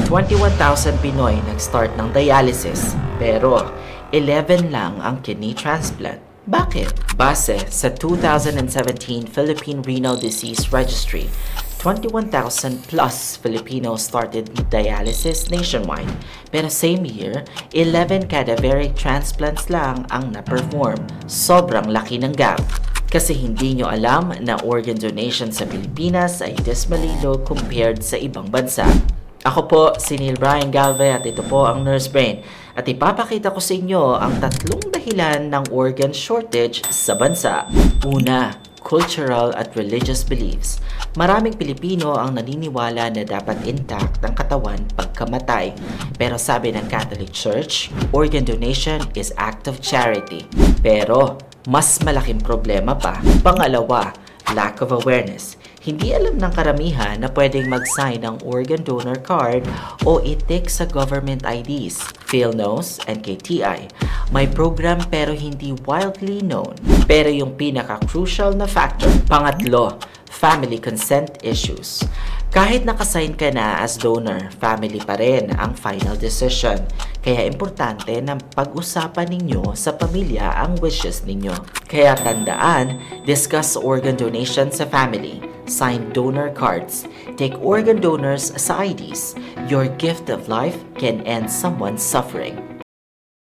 21,000 Pinoy nag-start ng dialysis, pero 11 lang ang kidney transplant. Bakit? Base sa 2017 Philippine Renal Disease Registry, 21,000 plus Filipinos started dialysis nationwide. Pero same year, 11 cadaveric transplants lang ang na-perform. Sobrang laki ng gap. Kasi hindi nyo alam na organ donation sa Pilipinas ay dismally low compared sa ibang bansa. Ako po si Neil Brian Galve at ito po ang Nurse Brain. At ipapakita ko sa inyo ang tatlong dahilan ng organ shortage sa bansa. Una, cultural at religious beliefs. Maraming Pilipino ang naniniwala na dapat intact ang katawan pagkamatay. Pero sabi ng Catholic Church, organ donation is act of charity. Pero mas malaking problema pa. Pangalawa, lack of awareness. Hindi alam ng karamihan na pwedeng mag-sign ng organ donor card o itik sa government IDs, PhilNose and KTI. May program pero hindi widely known. Pero yung pinaka-crucial na factor, pangatlo, family consent issues. Kahit nakasign ka na as donor, family pa rin ang final decision. Kaya importante na pag-usapan ninyo sa pamilya ang wishes ninyo. Kaya tandaan, discuss organ donation sa family. Sign donor cards. Take organ donors sa IDs. Your gift of life can end someone's suffering.